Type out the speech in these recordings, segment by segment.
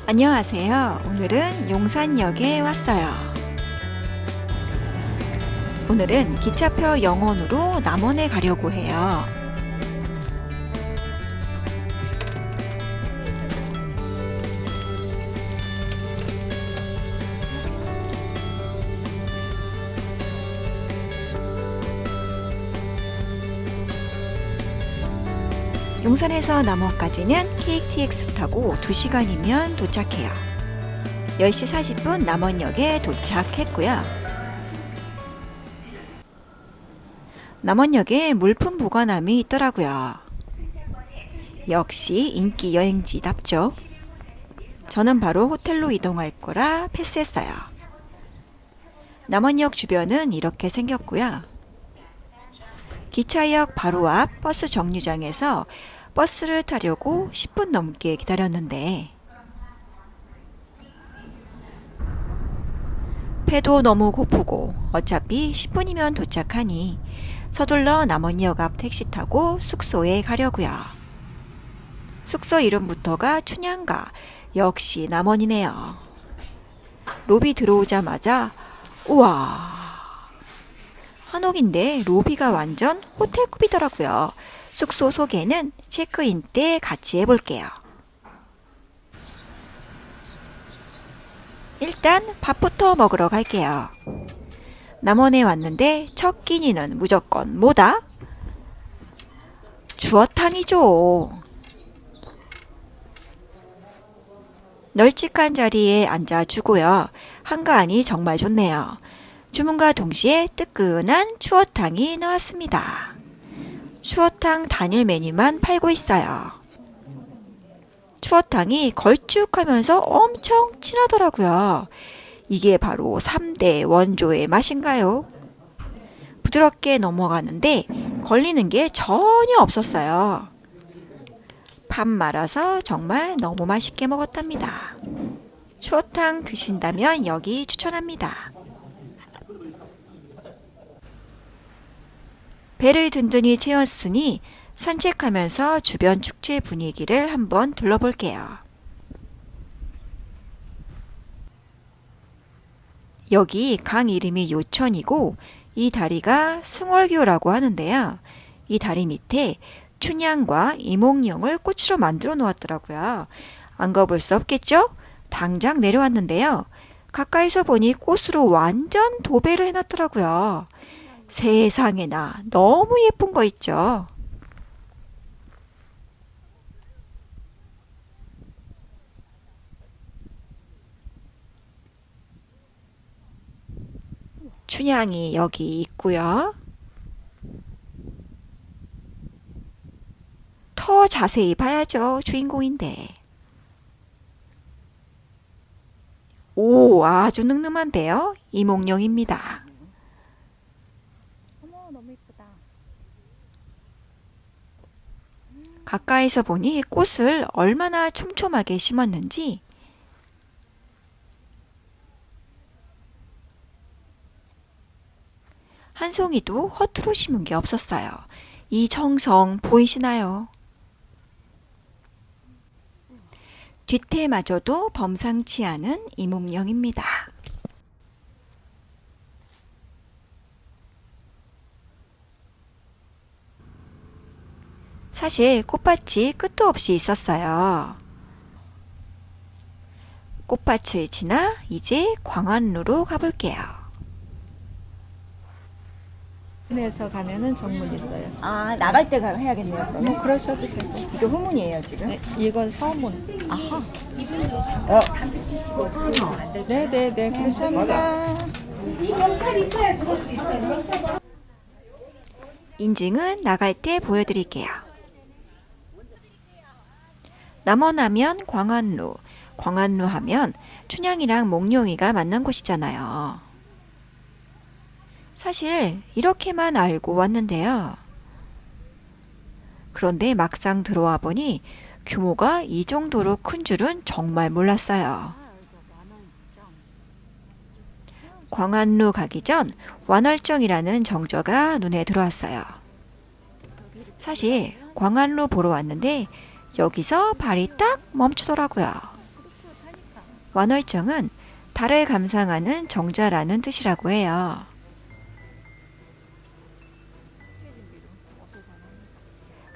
안녕하세요. 오늘은 용산역에 왔어요. 오늘은 기차표 영원으로 남원에 가려고 해요. 용산에서 남원까지는 KTX 타고 2시간이면 도착해요. 10시 40분 남원역에 도착했고요. 남원역에 물품 보관함이 있더라고요. 역시 인기 여행지답죠. 저는 바로 호텔로 이동할 거라 패스했어요. 남원역 주변은 이렇게 생겼고요. 기차역 바로 앞 버스 정류장에서 버스를 타려고 10분 넘게 기다렸는데 배도 너무 고프고 어차피 10분이면 도착하니 서둘러 남원역 앞 택시 타고 숙소에 가려고요. 숙소 이름부터가 춘향가, 역시 남원이네요. 로비 들어오자마자 우와, 한옥인데 로비가 완전 호텔급이더라고요. 숙소 소개는 체크인 때 같이 해볼게요. 일단 밥부터 먹으러 갈게요. 남원에 왔는데 첫 끼니는 무조건 뭐다? 주어탕이죠. 널찍한 자리에 앉아주고요. 한가하니 정말 좋네요. 주문과 동시에 뜨끈한 추어탕이 나왔습니다. 추어탕 단일 메뉴만 팔고 있어요. 추어탕이 걸쭉하면서 엄청 진하더라고요. 이게 바로 3대 원조의 맛인가요? 부드럽게 넘어가는데 걸리는 게 전혀 없었어요. 밥 말아서 정말 너무 맛있게 먹었답니다. 추어탕 드신다면 여기 추천합니다. 배를 든든히 채웠으니 산책하면서 주변 축제 분위기를 한번 둘러볼게요. 여기 강 이름이 요천이고 이 다리가 승월교라고 하는데요. 이 다리 밑에 춘향과 이몽룡을 꽃으로 만들어 놓았더라고요. 안 가볼 수 없겠죠? 당장 내려왔는데요. 가까이서 보니 꽃으로 완전 도배를 해놨더라고요. 세상에나 너무 예쁜 거 있죠. 춘향이 여기 있고요. 더 자세히 봐야죠. 주인공인데. 오, 아주 늠름한데요. 이몽룡입니다. 너무 예쁘다. 가까이서 보니 꽃을 얼마나 촘촘하게 심었는지 한 송이도 허투루 심은 게 없었어요. 이 정성 보이시나요? 뒤태마저도 범상치 않은 이몽룡입니다. 사실 꽃밭이 끝도 없이 있었어요. 꽃밭을 지나 이제 광안루로 가볼게요. 에서 가면은 정문 있어요. 아, 나갈 때 해야겠네요, 그러면? 그러셔도 되고. 이게 후문이에요, 지금? 네, 이건 서문. 아하. 네네네, 감사합니다. 인증은 나갈 때 보여드릴게요. 남원하면 광안루, 광안루 하면 춘향이랑 몽룡이가 만난 곳이잖아요. 사실 이렇게만 알고 왔는데요. 그런데 막상 들어와 보니 규모가 이 정도로 큰 줄은 정말 몰랐어요. 광안루 가기 전 완월정이라는 정저가 눈에 들어왔어요. 사실 광안루 보러 왔는데 여기서 발이 딱 멈추더라고요. 완월정은 달을 감상하는 정자라는 뜻이라고 해요.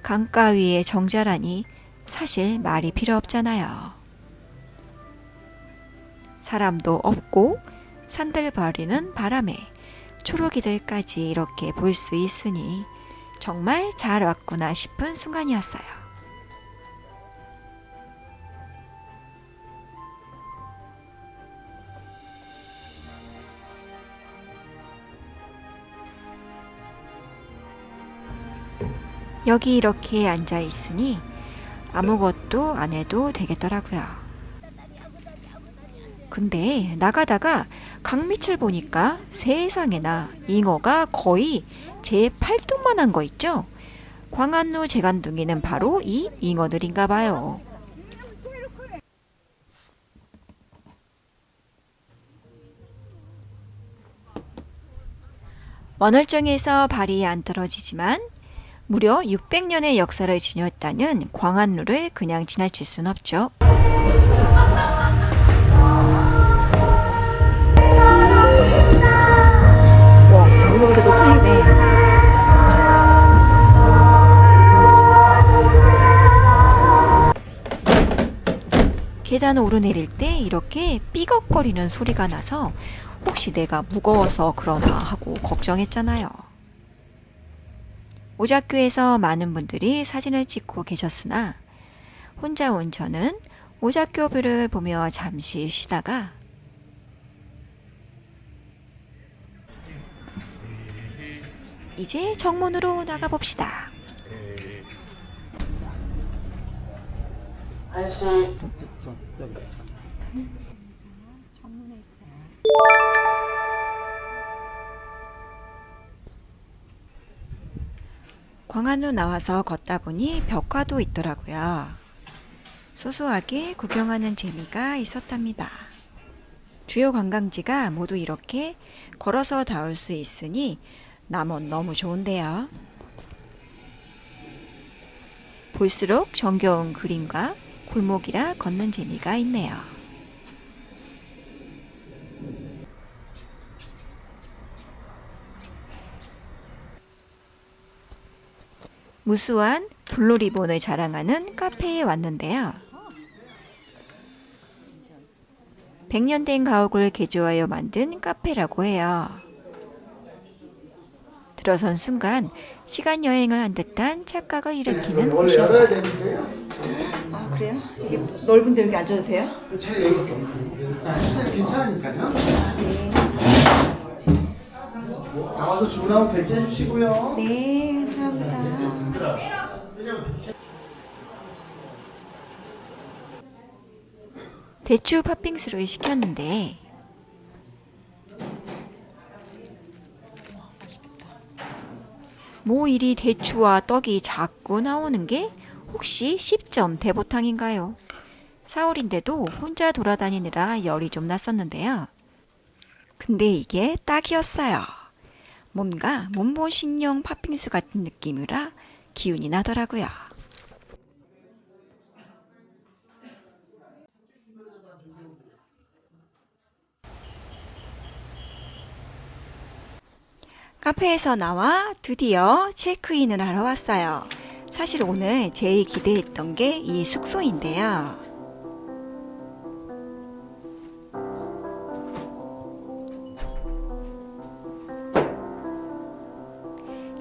강가 위에 정자라니 사실 말이 필요 없잖아요. 사람도 없고 산들바리는 바람에 초록이들까지 이렇게 볼 수 있으니 정말 잘 왔구나 싶은 순간이었어요. 여기 이렇게 앉아 있으니 아무것도 안 해도 되겠더라고요. 근데 나가다가 강밑을 보니까 세상에나 잉어가 거의 제 팔뚝만한 거 있죠? 광안루 재간둥이는 바로 이 잉어들인가 봐요. 원월정에서 발이 안 떨어지지만 무려 600년의 역사를 지녔다는 광안루를 그냥 지나칠 순 없죠. 와, 이거보다 더 틀리네. 계단 오르내릴 때 이렇게 삐걱거리는 소리가 나서 혹시 내가 무거워서 그러나 하고 걱정했잖아요. 오작교에서 많은 분들이 사진을 찍고 계셨으나 혼자 온 저는 오작교 뷰를 보며 잠시 쉬다가 이제 정문으로 나가봅시다. 광안루 나와서 걷다 보니 벽화도 있더라고요. 소소하게 구경하는 재미가 있었답니다. 주요 관광지가 모두 이렇게 걸어서 닿을 수 있으니 남원 너무 좋은데요. 볼수록 정겨운 그림과 골목이라 걷는 재미가 있네요. 무수한 블루리본을 자랑하는 카페에 왔는데요. 100년 된 가옥을 개조하여 만든 카페라고 해요. 들어선 순간 시간 여행을 한 듯한 착각을 일으키는 곳이었어요. 아, 그래요? 이게 넓은데 여기 앉아도 돼요? 제가 여기밖에 없고 햇살이 괜찮으니까요. 네. 나와서 주문하고 결제해 주시고요. 네, 감사합니다. 대추 팥빙수를 시켰는데 뭐 이리 대추와 떡이 자꾸 나오는 게 혹시 10점 대보탕인가요? 4월인데도 혼자 돌아다니느라 열이 좀 났었는데요. 근데 이게 딱이었어요. 뭔가 몸보신용 팥빙수 같은 느낌이라 기운이 나더라고요. 카페에서 나와 드디어 체크인을 하러 왔어요. 사실 오늘 제일 기대했던 게 이 숙소인데요.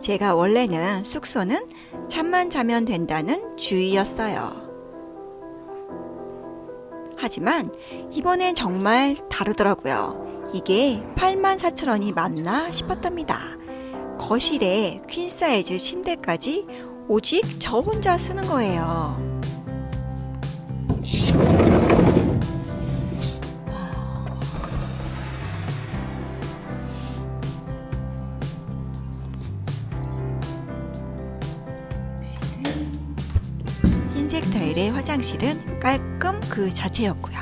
제가 원래는 숙소는 잠만 자면 된다는 주의였어요. 하지만 이번엔 정말 다르더라고요. 이게 84,000원이 맞나 싶었답니다. 거실에 퀸 사이즈 침대까지 오직 저 혼자 쓰는 거예요. 흰색 타일의 화장실은 깔끔 그 자체였고요.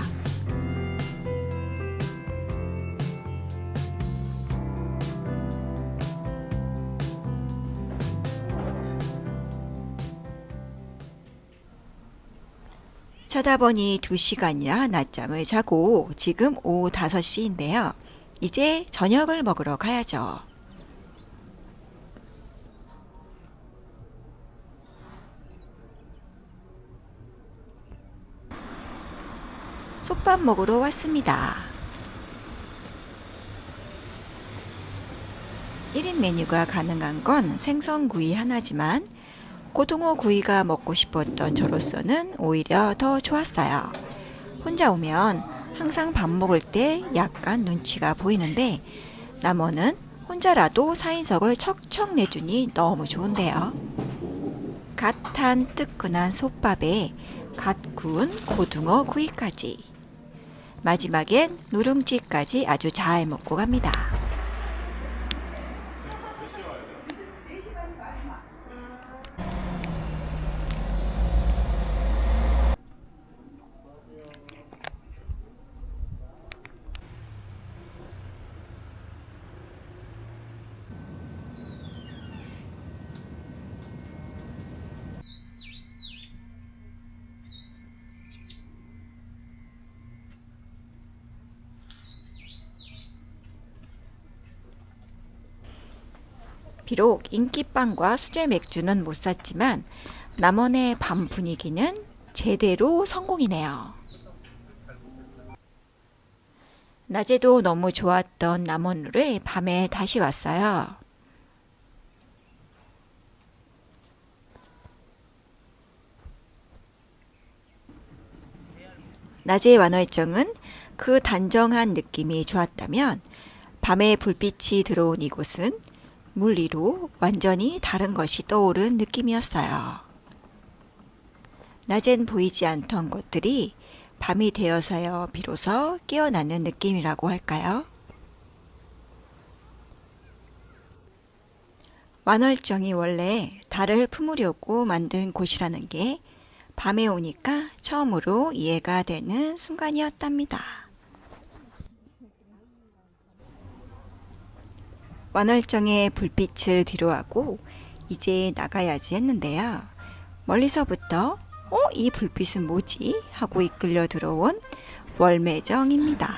자다 보니 2시간이나 낮잠을 자고 지금 오후 5시인데요. 이제 저녁을 먹으러 가야죠. 솥밥 먹으러 왔습니다. 1인 메뉴가 가능한 건 생선구이 하나지만 고등어 구이가 먹고 싶었던 저로서는 오히려 더 좋았어요. 혼자 오면 항상 밥 먹을 때 약간 눈치가 보이는데 남원은 혼자라도 4인석을 척척 내주니 너무 좋은데요. 갓 한 뜨끈한 솥밥에 갓 구운 고등어 구이까지. 마지막엔 누룽지까지 아주 잘 먹고 갑니다. 비록 인기빵과 수제 맥주는 못 샀지만 남원의 밤 분위기는 제대로 성공이네요. 낮에도 너무 좋았던 남원루에 밤에 다시 왔어요. 낮의 완월정은 그 단정한 느낌이 좋았다면 밤에 불빛이 들어온 이곳은 물 위로 완전히 다른 것이 떠오른 느낌이었어요. 낮엔 보이지 않던 것들이 밤이 되어서야 비로소 깨어나는 느낌이라고 할까요? 완월정이 원래 달을 품으려고 만든 곳이라는 게 밤에 오니까 처음으로 이해가 되는 순간이었답니다. 완월정의 불빛을 뒤로하고 이제 나가야지 했는데요. 멀리서부터 이 불빛은 뭐지? 하고 이끌려 들어온 월매정입니다.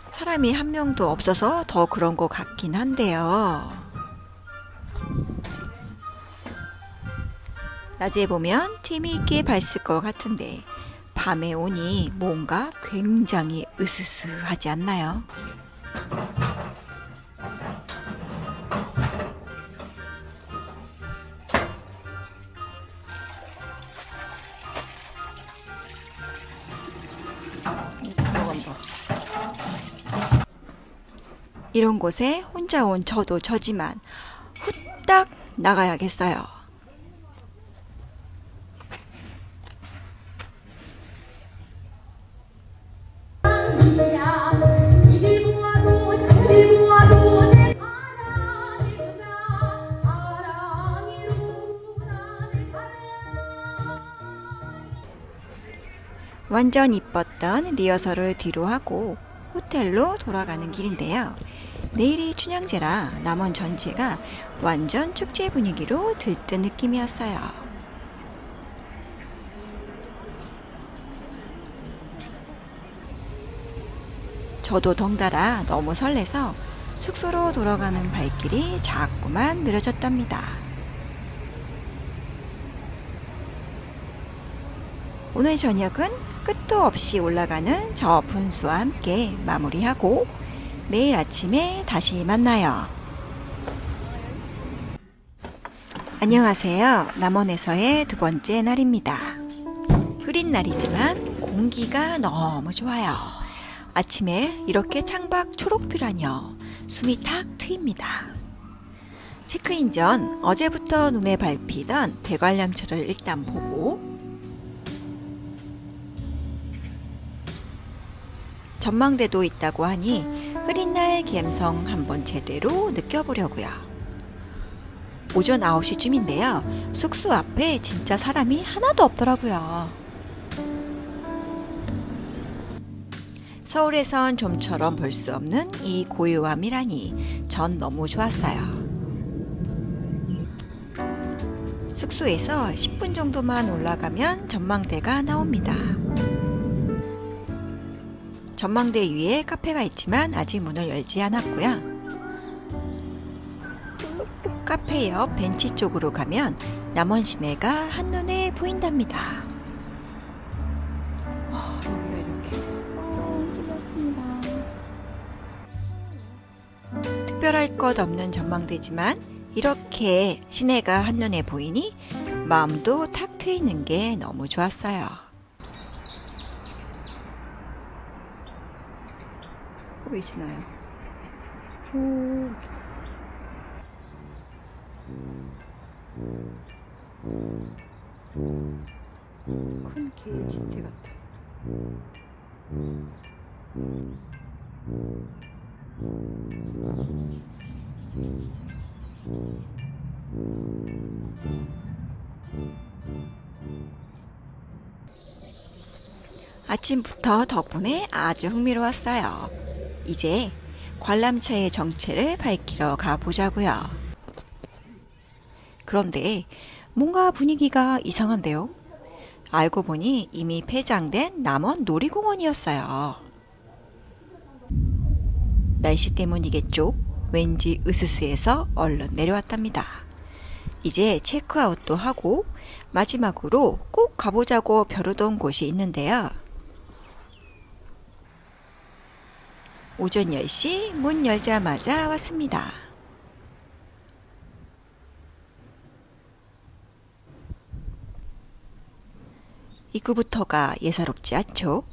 사람이 한 명도 없어서 더 그런 것 같긴 한데요. 낮에 보면 재미있게 봤을 것 같은데 밤에 오니 뭔가 굉장히 으스스하지 않나요? 이런 곳에 혼자 온 저도 저지만 후딱 나가야겠어요. 완전 이뻤던 리허설을 뒤로하고 호텔로 돌아가는 길인데요. 내일이 춘향제라 남원 전체가 완전 축제 분위기로 들뜬 느낌이었어요. 저도 덩달아 너무 설레서 숙소로 돌아가는 발길이 자꾸만 느려졌답니다. 오늘 저녁은 끝도 없이 올라가는 저 분수와 함께 마무리하고 내일 아침에 다시 만나요. 안녕하세요. 남원에서의 2번째 날입니다. 흐린 날이지만 공기가 너무 좋아요. 아침에 이렇게 창밖 초록뷰라뇨. 숨이 탁 트입니다. 체크인 전 어제부터 눈에 밟히던 대관람차를 일단 보고 전망대도 있다고 하니 흐린 날 감성 한번 제대로 느껴보려고요. 오전 9시쯤인데요. 숙소 앞에 진짜 사람이 하나도 없더라고요. 서울에선 좀처럼 볼 수 없는 이 고요함이라니 전 너무 좋았어요. 숙소에서 10분 정도만 올라가면 전망대가 나옵니다. 전망대 위에 카페가 있지만 아직 문을 열지 않았고요. 카페 옆 벤치 쪽으로 가면 남원 시내가 한눈에 보인답니다. 여기가 이렇게. 좋습니다. 특별할 것 없는 전망대지만 이렇게 시내가 한눈에 보이니 마음도 탁 트이는 게 너무 좋았어요. 보이시나요? 큰 개 진태 같아. 아침부터 덕분에 아주 흥미로웠어요. 이제 관람차의 정체를 밝히러 가보자고요. 그런데 뭔가 분위기가 이상한데요. 알고 보니 이미 폐장된 남원 놀이공원이었어요. 날씨 때문이겠죠? 왠지 으스스해서 얼른 내려왔답니다. 이제 체크아웃도 하고 마지막으로 꼭 가보자고 벼르던 곳이 있는데요. 오전 10시 문 열자마자 왔습니다. 입구부터가 예사롭지 않죠?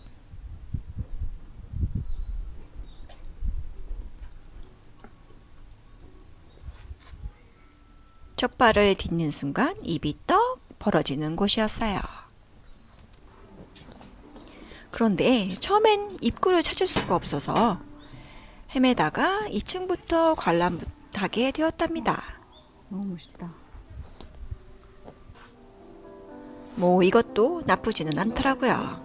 첫 발을 딛는 순간 입이 떡 벌어지는 곳이었어요. 그런데 처음엔 입구를 찾을 수가 없어서 헤매다가 2층부터 관람하게 되었답니다. 너무 멋있다. 뭐 이것도 나쁘지는 않더라고요.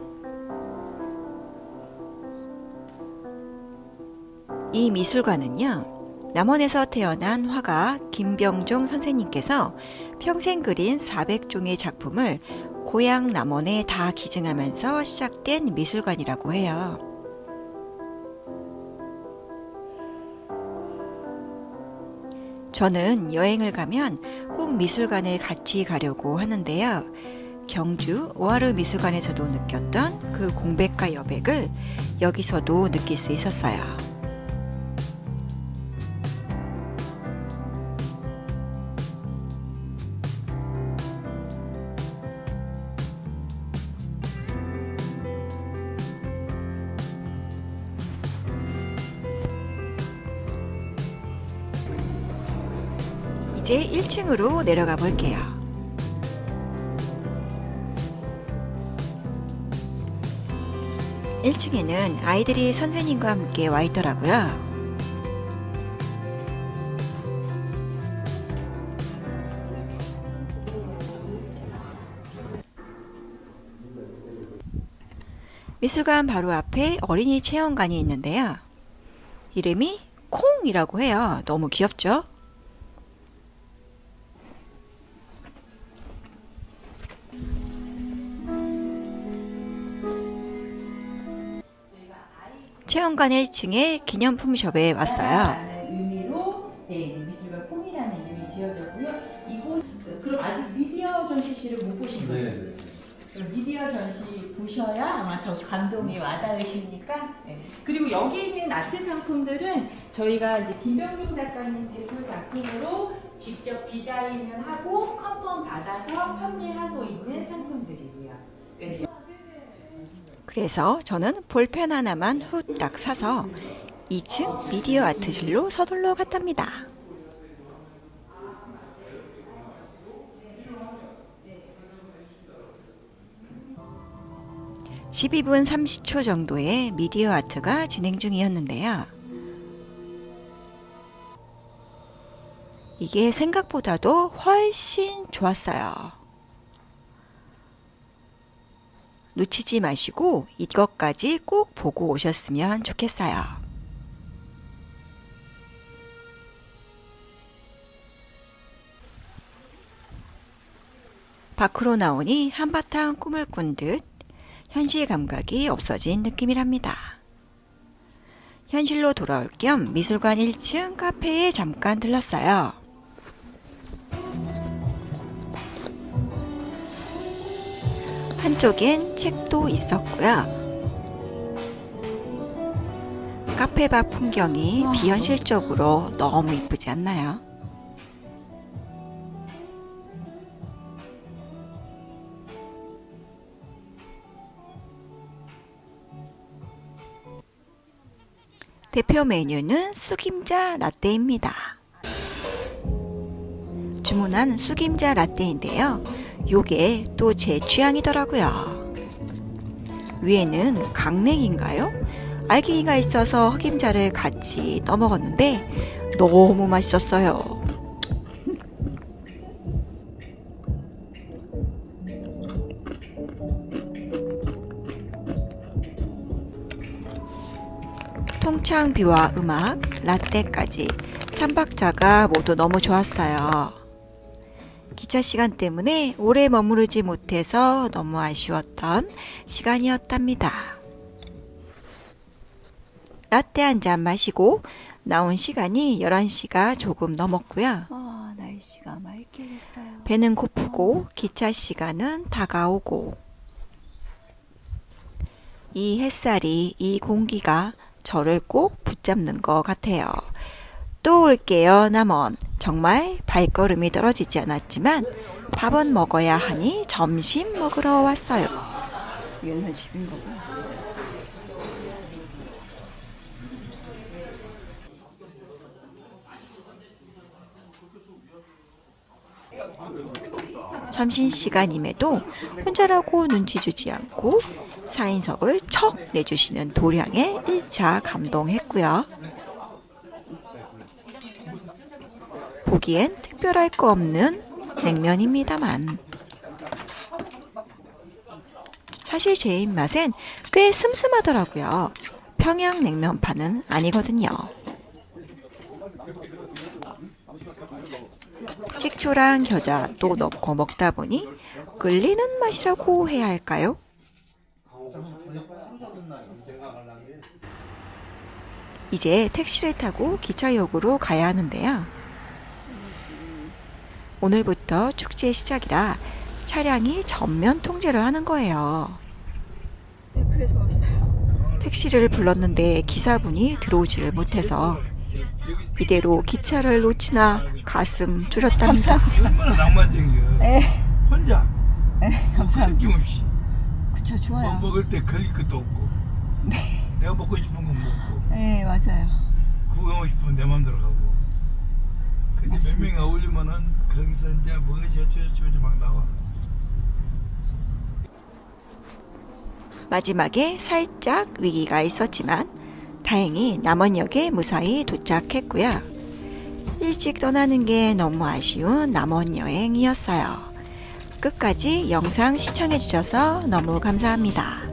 이 미술관은요, 남원에서 태어난 화가 김병종 선생님께서 평생 그린 400종의 작품을 고향 남원에 다 기증하면서 시작된 미술관이라고 해요. 저는 여행을 가면 꼭 미술관에 같이 가려고 하는데요. 경주 오하르 미술관에서도 느꼈던 그 공백과 여백을 여기서도 느낄 수 있었어요. 이제 1층으로 내려가 볼게요. 1층에는 아이들이 선생님과 함께 와 있더라고요. 미술관 바로 앞에 어린이 체험관이 있는데요. 이름이 콩이라고 해요. 너무 귀엽죠? 체험관 1층에 기념품숍에 왔어요. 라는 의미로 미술관 콩이라는 이름이 지어졌고요. 이곳 그럼 아직 미디어 전시실을 못 보신 거죠? 네. 그럼 미디어 전시 보셔야 아마 더 감동이 와닿으시니까. 네. 그리고 여기 있는 아트 상품들은 저희가 이제 김병중 작가님 대표 작품으로 직접 디자인을 하고 컨펌 받아서 판매하고 있는 상품들이고요. 네. 그래서 저는 볼펜 하나만 후딱 사서 2층 미디어 아트실로 서둘러 갔답니다. 12분 30초 정도의 미디어 아트가 진행 중이었는데요. 이게 생각보다도 훨씬 좋았어요. 놓치지 마시고 이것까지 꼭 보고 오셨으면 좋겠어요. 밖으로 나오니 한바탕 꿈을 꾼 듯 현실 감각이 없어진 느낌이랍니다. 현실로 돌아올 겸 미술관 1층 카페에 잠깐 들렀어요. 한쪽엔 책도 있었고요. 카페 밖 풍경이 비현실적으로 너무 이쁘지 않나요? 대표 메뉴는 쑥임자 라떼입니다. 주문한 쑥임자 라떼인데요. 요게 또 제 취향이더라고요. 위에는 강냉인가요? 알갱이가 있어서 흑임자를 같이 떠먹었는데 너무 맛있었어요. 통창뷰와 음악, 라떼까지 3박자가 모두 너무 좋았어요. 기차 시간 때문에 오래 머무르지 못해서 너무 아쉬웠던 시간이었답니다. 라떼 한 잔 마시고 나온 시간이 11시가 조금 넘었고요. 날씨가 맑게 됐어요. 배는 고프고 기차 시간은 다가오고 이 햇살이 이 공기가 저를 꼭 붙잡는 것 같아요. 또 올게요 남원. 정말 발걸음이 떨어지지 않았지만 밥은 먹어야 하니 점심 먹으러 왔어요. 옛날 집인가 봐. 점심시간임에도 혼자라고 눈치 주지 않고 4인석을 척 내주시는 도량에 1차 감동했고요. 보기엔 특별할 거 없는 냉면입니다만 사실 제 입맛엔 꽤 슴슴하더라고요. 평양냉면파는 아니거든요. 식초랑 겨자 또 넣고 먹다 보니 끌리는 맛이라고 해야 할까요? 이제 택시를 타고 기차역으로 가야 하는데요. 오늘부터 축제 시작이라 차량이 전면 통제를 하는 거예요. 네, 그래서 왔어요. 택시를 불렀는데 기사분이 들어오지를 못해서 이대로 기차를 놓치나 가슴 졸였답니다. 얼마나 낭만적이야. 네. 혼자 감사합니다. 느낌없이 그쵸, 좋아요. 먹을 때 걸릴 것도 없고 내가 먹고 싶은 건 먹고 네, 맞아요. 구경하고 싶으면 내 마음대로 가고. 근데 몇 맞습니다. 명이 어울리면은 거기서 이제 무엇이 어쩌고저쩌고 막 나와. 마지막에 살짝 위기가 있었지만 다행히 남원역에 무사히 도착했고요. 일찍 떠나는 게 너무 아쉬운 남원 여행이었어요. 끝까지 영상 시청해주셔서 너무 감사합니다.